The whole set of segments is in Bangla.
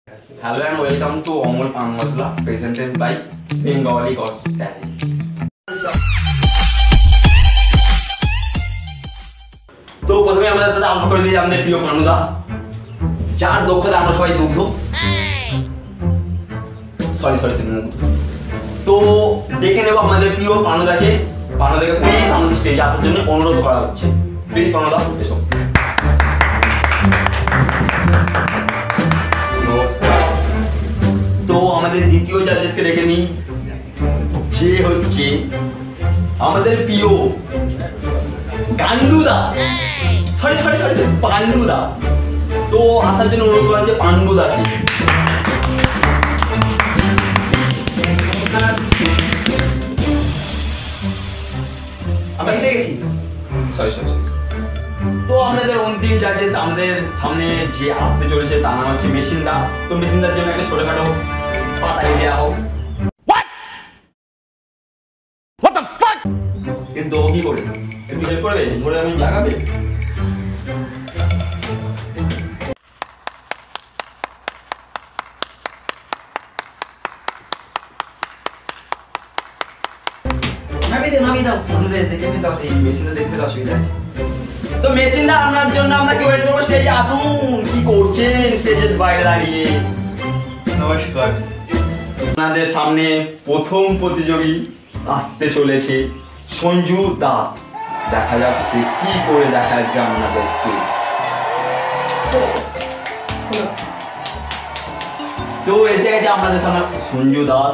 Hello and welcome to Amol Pan Masala presented by Bengali God Channel. তো প্রথমে আমাদের সাথে আলোচনা করে দিই আমাদের প্রিয় পানুদা যার দক্ষতা আমরা সবাই মুগ্ধ সরি তো দেখে নেব আমাদের প্রিয় পানুদাকে প্লিজ আমাদের স্টেজে আসার জন্য অনুরোধ করা হচ্ছে প্লিজ পানুদা এসো তো আমাদের দ্বিতীয় জাজেসকে ডেকে নিই যে হচ্ছে আমাদের প্রিয় গান্ডুদা সরি পান্ডুদা তো আসার জন্য অনুরোধ করা হচ্ছে পান্ডুদাকে আমরা এসে গেছি সরি তো আমাদের অন্তিম জাজেস আমাদের সামনে যে আসতে চলেছে তার নাম হচ্ছে মেশিনদা তো মেশিনদার জন্য একটা ছোটখাটো পাতাই দেওয়া হোক কিন্তু কি করে একটু হেল্প করবে ধরে আমি জাগাবে নামিয়ে দাও দেখে দাও এই মেশিনটা দেখতে অসুবিধা আছে তো মেশিনদা আপনার জন্য আমরা ওয়েট করবো স্টেজে আসুন কি করছেন স্টেজের বাইরে দাঁড়িয়ে নমস্কার আপনাদের সামনে প্রথম প্রতিযোগী আসতে চলেছে সঞ্জু দাস দেখা যাচ্ছে কি করে দেখা যাচ্ছে আপনাদেরকে তো এসে গেছে আপনাদের সামনে সঞ্জু দাস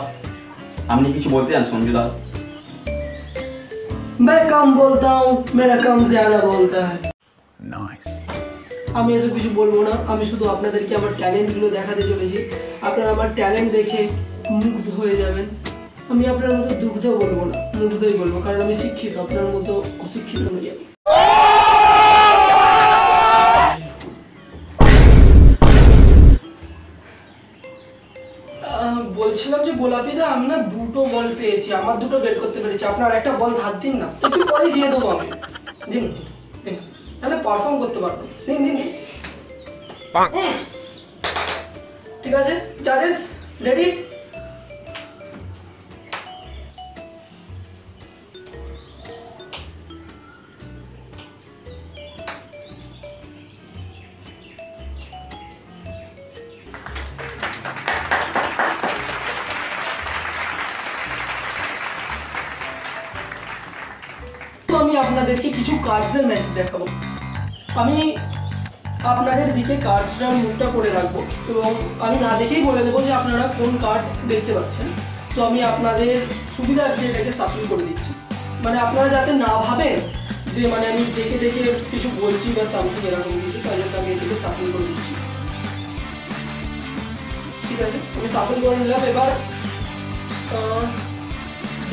আপনি কিছু বলতে চান সঞ্জু দাস मैं कम बोलता हूँ मेरा कम ज्यादा बोलता है আমি এসব কিছু বলবো না আমি শুধু আপনাদেরকে আমার ট্যালেন্টগুলো দেখাতে চলেছি আপনারা আমার ট্যালেন্ট দেখে মুগ্ধ হয়ে যাবেন আমি আপনার মতো দুগ্ধ বলবো না মুগ্ধই বলবো কারণ আমি শিক্ষিত আপনার মতো অশিক্ষিত নই আমি বলছিলাম যে গোলাপিদা আমি না দুটো বল পেয়েছি আমার দুটো বের করতে পেরেছি আপনার একটা বল ধার দিন না একটু পরে দিয়ে দেবো আমি দিন তাহলে পারফর্ম করতে পারবো দিন ঠিক আছে জাজেস রেডি আমি আপনাদেরকে কিছু কার্ডসের ম্যাজিক দেখাবো আমি আপনাদের দিকে কার্ডসটার মুখটা করে রাখবো এবং আমি না দেখেই বলে দেবো যে আপনারা কোন কার্ড দেখতে পাচ্ছেন তো আমি আপনাদের সুবিধার্থে এটাকে সাফল করে দিচ্ছি মানে আপনারা যাতে না ভাবেন যে মানে আমি দেখে কিছু বলছি বা সামথিং এরকম কিছু তাই জন্য আমি এটাকে সাফল করে দিচ্ছি ঠিক আছে আমি সাফল করে নিলাম এবার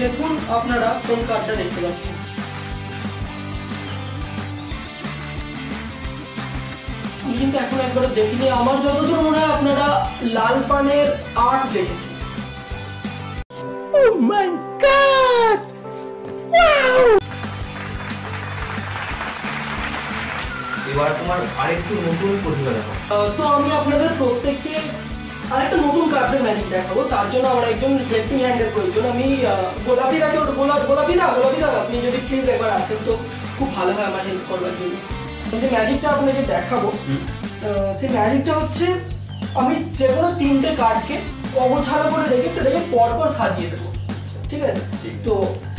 দেখুন আপনারা কোন কার্ডটা দেখতে পাচ্ছেন কিন্তু এখন একবার দেখিনি আমার যতদূর মনে হয় আপনারা লাল পানের আর্ট দেখেছেন Oh my God! Wow! এবার তোমার আরেকটু নতুন প্রতিভা দেখাও তো আমি আপনাদের প্রত্যেককে আরেকটা নতুন কার্ডের ম্যাজিক দেখাবো তার জন্য আমার একজন হেল্পিং হ্যান্ডের প্রয়োজন আমি গোলাপিদা আপনি যদি প্লিজ একবার আসেন তো খুব ভালো হয় আমার হেল্প করবার জন্য যে ম্যাজিকটা আপনাকে দেখাবো সেই ম্যাজিকটা হচ্ছে আমি যে কোনো তিনটে কার্ডকে অগোছালো করে রেখে সেটাকে পরপর সাজিয়ে দেবো ঠিক আছে তো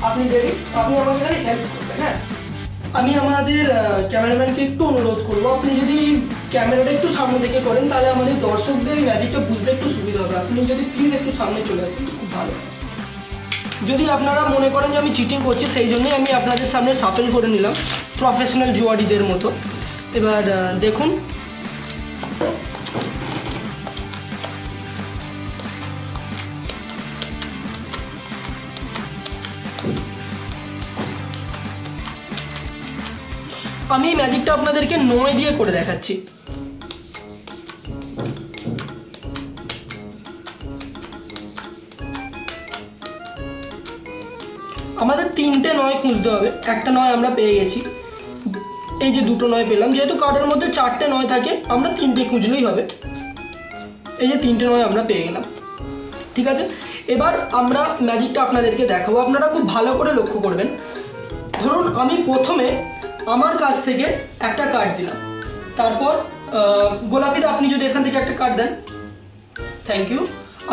আপনি রেডি আপনি আমাকে এখানে হেল্প করবেন হ্যাঁ আমি আমাদের ক্যামেরাম্যানকে একটু অনুরোধ করবো আপনি যদি ক্যামেরাটা একটু সামনে থেকে করেন তাহলে আমাদের দর্শকদের এই ম্যাজিকটা বুঝতে একটু সুবিধা হবে আপনি যদি প্লিজ একটু সামনে চলে আসেন তো খুব ভালো যদি আপনারা মনে করেন যে আমি চিটিং করছি সেই জন্যই আমি আপনাদের সামনে সাফল করে নিলাম প্রফেশনাল জুয়ারিদের মতো এবার দেখুন আমি এই ম্যাজিকটা আপনাদেরকে 9 দিয়ে করে দেখাচ্ছি আমাদের তিনটে 9 খুঁজতে হবে একটা 9 আমরা পেয়ে গেছি এই যে দুটো 9 পেলাম যেহেতু কার্ডের মধ্যে 4টে 9 থাকে আমরা 3টে খুঁজলেই হবে এই যে 3টে নয় আমরা পেয়ে গেলাম। ঠিক আছে, এবার আমরা ম্যাজিকটা আপনাদেরকে দেখাবো, আপনারা খুব ভালো করে লক্ষ্য করবেন। ধরুন আমি প্রথমে আমার কাছ থেকে একটা কার্ড দিলাম, তারপর গোলাপিদা আপনি যদি এখান থেকে একটা কার্ড দেন, থ্যাংক ইউ।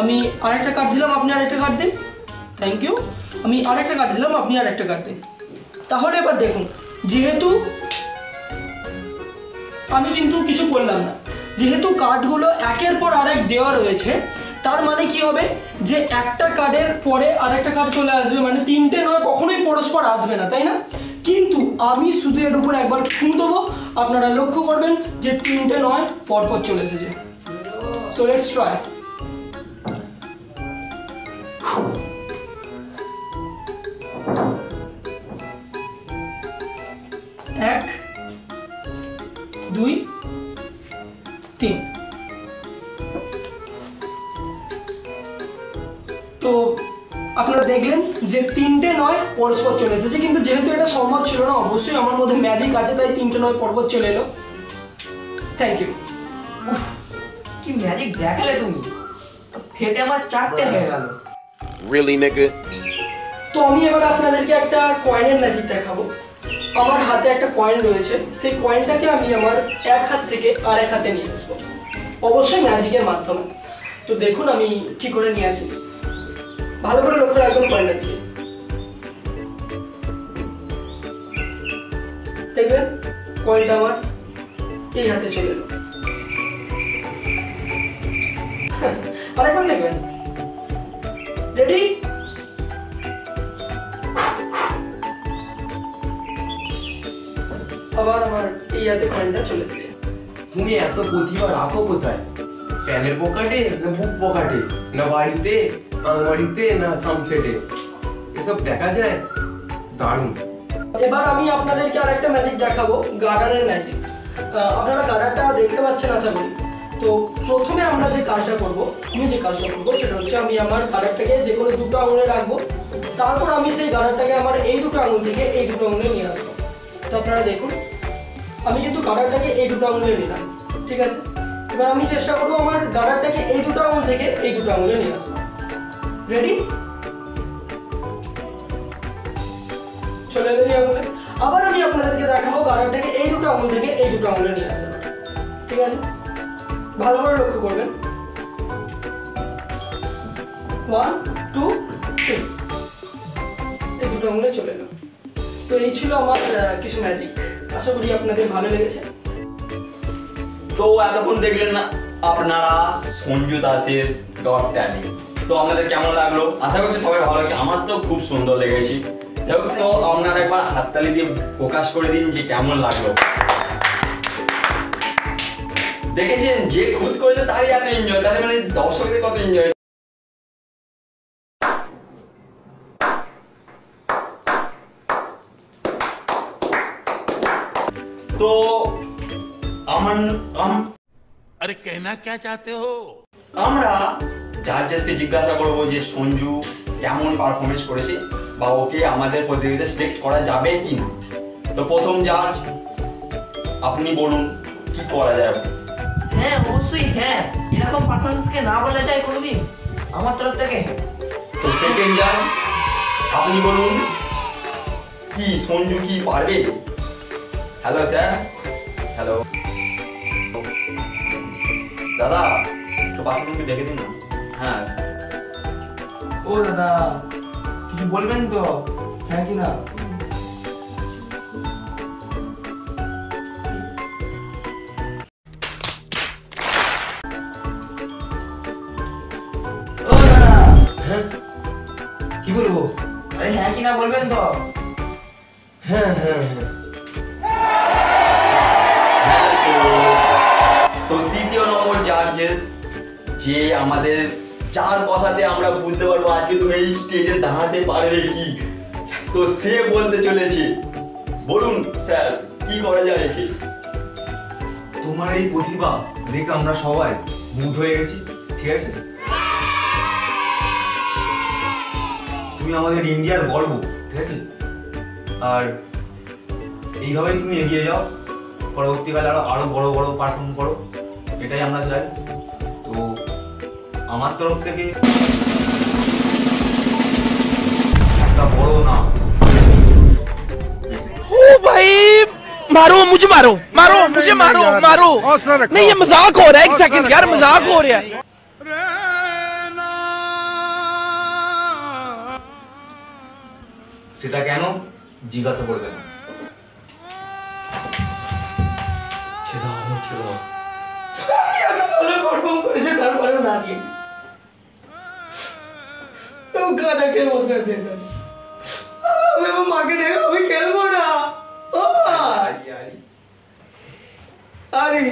আমি আরেকটা কার্ড দিলাম, আপনি আরেকটা কার্ড দিন, থ্যাংক ইউ। আমি আরেকটা কার্ড দিলাম, আপনি আরেকটা কার্ড দিন। তাহলে এবার দেখুন, যেহেতু আমি কিন্তু কিছু করলাম না, যেহেতু কার্ডগুলো একের পর আরেক দেওয়া রয়েছে, তার মানে কি হবে যে একটা কার্ডের পরে আরেকটা কার্ড চলে আসবে, মানে 3টে নয় কখনোই পরস্পর আসবে না, তাই না? কিন্তু আমি শুধু এর উপর একবার ফু দেবো, আপনারা লক্ষ্য করবেন যে 3টে নয় পরপর চলে এসেছে। So let's try. 1 2 3। তো আপনারা দেখলেন যে 3টে নয় পরস্পর চলে এসেছে, কিন্তু যেহেতু এটা সম্ভব ছিল না, অবশ্যই আমার মধ্যে ম্যাজিক আছে, তাই 3টে নয় পরপর চলে এলো। Thank you. কি ম্যাজিক দেখালে তুমি, ফেটে আমার 4টে হয়ে গেল। Really, nigga? তো আমি এবার আপনাদেরকে একটা কয়েনের ম্যাজিক দেখাবো। আমার হাতে একটা কয়েন রয়েছে, সেই কয়েনটাকে আমি আমার এক হাত থেকে আর এক হাতে নিয়ে আসবো, অবশ্যই ম্যাজিকের মাধ্যমে। তো দেখুন আমি কি করে নিয়ে আসি, ভালো করে লক্ষ্য রাখবেন কয়েনটা দিয়ে। দেখবেন কয়েনটা আমার এই হাতে চলে এলো। আরেকবার দেখবেন, রেডি? আবার আমার এই হাতে কয়েনটা চলে এসেছে। তুমি এত প্রতিভা রাখো কোথায়? প্যানের পকেটে না বুক পকেটে না বাড়িতে আলমারিতে না সানসেটে? এসব দেখা যায়, দারুণ। এবার আমি আপনাদেরকে আরেকটা ম্যাজিক দেখাবো, গার্ডারের ম্যাজিক। আপনারা গার্ডারটা দেখতে পাচ্ছেন আশা করি। তো প্রথমে আমরা যে কাজটা করবো, আমি যে কাজটা করবো সেটা হচ্ছে আমি আমার গার্ডারটাকে যে কোনো দুটো আঙুলে রাখবো, তারপর আমি সেই গার্ডারটাকে আমার এই দুটো আঙুল থেকে এই দুটো আঙুলে নিয়ে আসবো। তো আপনারা দেখুন, আমি কিন্তু গার্ডারটাকে এই দুটো আঙুলে নিলাম, ঠিক আছে? এবার আমি চেষ্টা করবো আমার গার্ডারটাকে এই দুটো আঙুল থেকে এই দুটো আঙুলে নিয়ে আসবো। রেডি? চলে এলো এই আঙুলে। আবার আমি আপনাদেরকে দেখাবো গার্ডারটাকে এই দুটো আঙুল থেকে এই দুটো আঙুলে নিয়ে আসতে হবে, ঠিক আছে? ভালো করে লক্ষ্য করবেন। 1 2 3, এই দুটো আঙুলে চলে এলো। তো এই ছিল আমার কিছু ম্যাজিক, আশা করি আপনাদের ভালো লেগেছে। তো এতক্ষণ দেখলেন না আপনারা সঞ্জু দাসের ডট ট্যালিং। তো আপনাদের কেমন লাগলো? আশা করছি সবাই ভালো লাগছে, আমার তো খুব সুন্দর লেগেছে। যাই হোক, তো আপনারা একবার হাততালি দিয়ে প্রকাশ করে দিন যে কেমন লাগলো। দেখেছেন, যে খুদ করেছে তারই এত এনজয়, তাহলে মানে দর্শকদের কত এনজয়। তো अरे कहना क्या चाहते हो? আমরা জাজেসকে জিজ্ঞাসা করবো যে সঞ্জু কেমন পারফরমেন্স করেছে বা ওকে আমাদের প্রতিযোগিতায় সিলেক্ট করা যাবে কি না। তো প্রথম জাজ আপনি বলুন কি করা যায়। হ্যাঁ অবশ্যই, হ্যাঁ, এরকম পারফরমেন্সকে না বলা যায় কোনোদিন আমার তরফ থেকে। তো সেকেন্ড জাজ আপনি বলুন কি সঞ্জু কি পারবে। হ্যালো স্যার, হ্যালো দাদা, তো বাথরুমকে দেখে দিন না। হ্যাঁ, ও দাদা, কিছু বলবেন তো? হ্যাঁ কি না? ও দাদা, হ্যাঁ কি বলবো? আরে হ্যাঁ কি না বলবেন তো? হ্যাঁ হ্যাঁ হ্যাঁ। তো তৃতীয় নম্বর জাজেস যে আমাদের চার কথাতে আমরা বুঝতে পারবো আজকে তুমি এই স্টেজে দাঁড়াতে পারবে কি, তো সে বলতে চলেছে। বলুন স্যার কি করা যায় একে। তোমার এই প্রতিভা দেখে আমরা সবাই মুগ্ধ হয়ে গেছি, ঠিক আছে? তুমি আমাদের ইন্ডিয়ার গর্ব, ঠিক আছে? আর এইভাবেই তুমি এগিয়ে যাও, পরবর্তীকালে আরো বড় বড় পারফর্ম করো, এটাই আমরা চাই। তো আমার তরফ থেকে একটা বড় না। ओ भाई मारो मुझे, मारो मारो मुझे, मारो मारो। नहीं, ये मजाक हो रहा है। एक सेकंड यार, मजाक हो रहा है। সেটা কেন জিজ্ঞাসা করবে না। ছেড়ে দাও, ছেড়ে দাও। কনফার্ম করেছে তারপরেও না দিয়ে তো গাঁজা খেয়ে বসে আছে আমি আমার মাকে ডেকে আমি খেলবো না ও মা। আরে